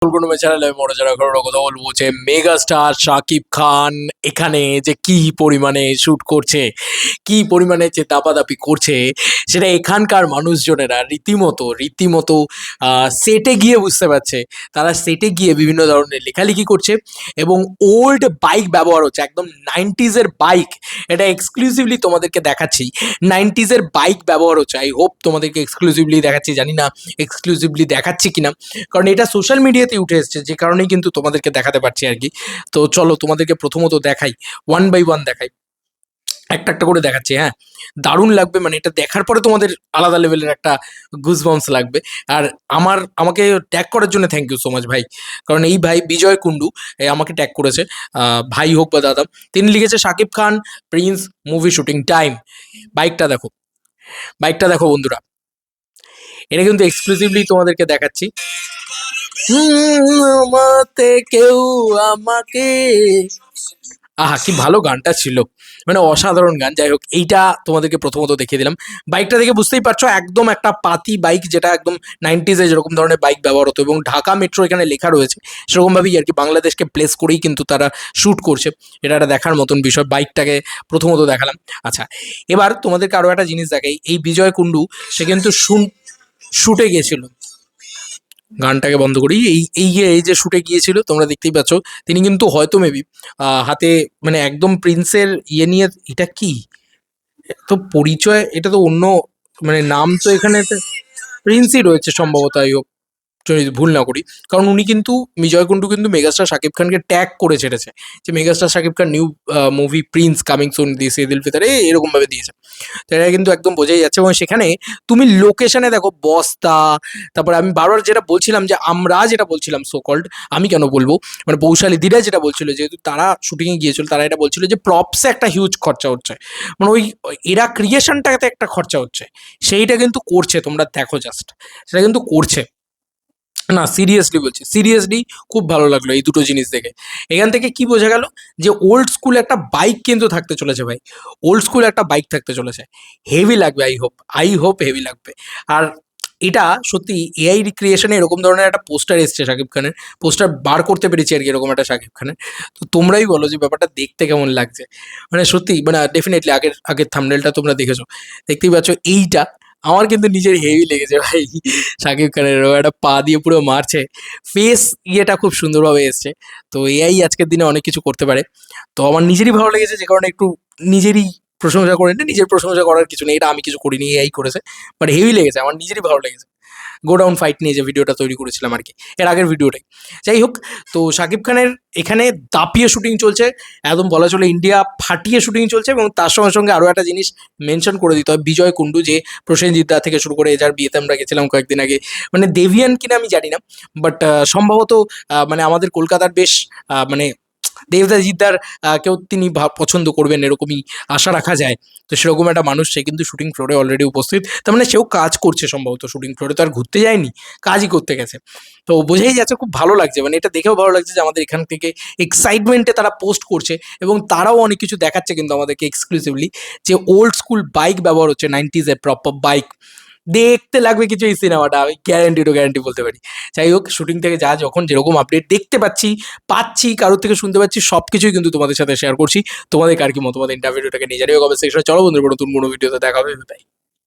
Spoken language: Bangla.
চ্যানেলে মনোজারা ঘটনার কথা বলবো যে মেগাস্টার শাকিব খান এখানে যে কি পরিমাণে শ্যুট করছে, কি পরিমাণে যে দাপাদাপি করছে, সেটা এখানকার মানুষজনেরা রীতিমতো সেটে গিয়ে বুঝতে পারছে। তারা সেটে গিয়ে বিভিন্ন ধরনের লেখালেখি করছে এবং ওল্ড বাইক ব্যবহার হচ্ছে, একদম 90s-এর বাইক। এটা এক্সক্লুসিভলি তোমাদেরকে দেখাচ্ছি, 90s-এর বাইক ব্যবহার হচ্ছে। আই হোপ তোমাদেরকে এক্সক্লুসিভলি দেখাচ্ছি, জানি না এক্সক্লুসিভলি দেখাচ্ছি কিনা, কারণ এটা সোশ্যাল মিডিয়াতে উঠে এসছে, যে কারণেই কিন্তু তোমাদেরকে দেখাতে পারছি আর কি। তো চলো তোমাদেরকে প্রথমত দেখাই, ওয়ান বাই ওয়ান দেখাই, একটা একটা করে দেখাচ্ছি। হ্যাঁ, দারুণ লাগবে, মানে এটা দেখার পরে তোমাদের আলাদা লেভেলের একটা গুজবাম্পস লাগবে। আর আমাকে ট্যাগ করার জন্য থ্যাংক ইউ সো মাচ ভাই, কারণ এই ভাই বিজয় কুন্ডু আমাকে ট্যাগ করেছে, ভাই হোক বা দাদা। তিনি লিখেছে Shakib Khan Prince movie shooting time. বাইকটা দেখো, বাইকটা দেখো বন্ধুরা, এটা কিন্তু এক্সক্লুসিভলি তোমাদেরকে দেখাচ্ছি। আমাতে কেউ আমাকে, আহা কি ভালো গানটা ছিল, মানে অসাধারণ গান। যাই হোক, এইটা তোমাদেরকে প্রথমত দেখিয়ে দিলাম। বাইকটা দেখে বুঝতেই পারছো একদম একটা পাতি বাইক, যেটা একদম 90s-এ যেরকম ধরনের বাইক ব্যবহার হতো, এবং ঢাকা মেট্রো এখানে লেখা রয়েছে, সেরকমভাবেই আর কি বাংলাদেশকে প্লেস করেই কিন্তু তারা শ্যুট করছে। এটা একটা দেখার মতন বিষয়। বাইকটাকে প্রথমত দেখালাম। আচ্ছা, এবার তোমাদেরকে আরও একটা জিনিস দেখাই। এই বিজয় কুন্ডু সে কিন্তু শুটে গিয়েছিল, গানটাকে বন্ধ করি। এই যে শুটে গিয়েছিল, তোমরা দেখতেই পাচ্ছ। তিনি কিন্তু হয়তো মেবি হাতে মানে একদম প্রিন্সের নিয়ে, এটা কি তো পরিচয়, এটা তো অন্য মানে নাম তো এখানে প্রিন্সই রয়েছে সম্ভবত, যদি ভুল না করি। কারণ উনি কিন্তু বিজয় কুন্ডু কিন্তু মেগাস্টার শাকিব খানকে ট্যাগ করে ছেড়েছে যে megastar Shakib Khan new movie prince coming soon দিয়েছে ঈদ উল ফিতরে, এরকমভাবে দিয়েছে। তো এটা কিন্তু একদম বোঝাই যাচ্ছে। এবং সেখানে তুমি লোকেশনে দেখো বস্তা, তারপরে আমি বারবার যেটা বলছিলাম, যে আমরা যেটা বলছিলাম সো কল্ড, আমি কেন বলবো, মানে বৌশালী দিরা যেটা বলছিল, যেহেতু তারা শুটিংয়ে গিয়েছিল, তারা এটা বলছিল যে প্রপসে একটা হিউজ খরচা হচ্ছে, মানে এরা ক্রিয়েশনটাতে একটা খরচা হচ্ছে, সেইটা কিন্তু করছে। তোমরা দেখো জাস্ট, সেটা কিন্তু করছে না। সিরিয়াসলি বলছি, সিরিয়াসলি খুব ভালো লাগলো এই দুটো জিনিস দেখে। এখান থেকে কি বোঝা গেল, যে ওল্ড স্কুল একটা বাইক কিন্তু থাকতে চলেছে ভাই, ওল্ড স্কুল একটা বাইক থাকতে চলেছে। হেভি লাগবে, আই হোপ হেভি লাগবে। আর এটা সত্যি এআই রিক্রিয়েশনে এরকম ধরনের একটা পোস্টার এসছে শাকিব খানের, পোস্টার বার করতে পেরেছি আর কি, এরকম একটা শাকিব খানের। তো তোমরাই বলো যে ব্যাপারটা দেখতে কেমন লাগছে। মানে সত্যি, মানে ডেফিনেটলি আগের থাম্বনেলটা তোমরা দেখেছো, দেখতেই পাচ্ছ। এইটা আমার কিন্তু নিজের হেভি লেগেছে ভাই, শাকিব খানের ও একটা পা দিয়ে পুরো মারছে, ফেস ইয়েটা খুব সুন্দরভাবে এসছে। তো এআই আজকের দিনে অনেক কিছু করতে পারে। তো আমার নিজেরই ভালো লেগেছে, যে কারণে একটু নিজেরই প্রশংসা করে না, নিজের প্রশংসা করার কিছু নেই, এটা আমি কিছু করিনি, এআই করেছে। বাট হেভি লেগেছে, আমার নিজেরই ভালো লেগেছে। গোডাউন ফাইট নিয়ে যে ভিডিওটা তৈরি করেছিলাম আর কি, এর আগের ভিডিওটাই। যাই হোক, তো শাকিব খানের এখানে দাপিয়ে শুটিং চলছে, একদম বলা চলে ইন্ডিয়া ফাটিয়ে শুটিং চলছে। এবং তার সঙ্গে সঙ্গে আরও একটা জিনিস মেনশন করে দিতে হয়, বিজয় কুন্ডু যে প্রসেনজিৎ দা থেকে শুরু করে, যার বিয়েতে আমরা গেছিলাম কয়েকদিন আগে, মানে দেভিয়ান কিনা আমি জানি না, বাট সম্ভবত মানে আমাদের কলকাতার বেশ মানে দেবদাজিদ্দার কেউ তিনি পছন্দ করবেন, এরকমই আশা রাখা যায়। তো সেরকম একটা মানুষ, সে কিন্তু শুটিং ফ্লোরে অলরেডি উপস্থিত, তার মানে সেও কাজ করছে সম্ভবত শুটিং ফ্লোরে, তো আর ঘুরতে যায়নি, কাজই করতে গেছে। তো বোঝাই যাচ্ছে খুব ভালো লাগছে, মানে এটা দেখেও ভালো লাগছে যে আমাদের এখান থেকে এক্সাইটমেন্টে তারা পোস্ট করছে, এবং তারাও অনেক কিছু দেখাচ্ছে কিন্তু আমাদেরকে এক্সক্লুসিভলি, যে ওল্ড স্কুল বাইক ব্যবহার হচ্ছে, 90s-এর প্রপার বাইক। দেখতে লাগবে কিছু এই সিনেমাটা, আমি গ্যারান্টি বলতে পারি। যাই হোক, শুটিং থেকে যখন যেরকম আপডেট দেখতে পাচ্ছি, কারোর থেকে শুনতে পাচ্ছি, সব কিছুই কিন্তু তোমাদের সাথে শেয়ার করছি। তোমাদের আর কি মতামত ইন্টারভিউটাকে নিয়ে জানিও কমেন্ট সেকশনে। চলো বন্ধুরা, নতুন কোনো ভিডিওতে দেখা হবে, তাই।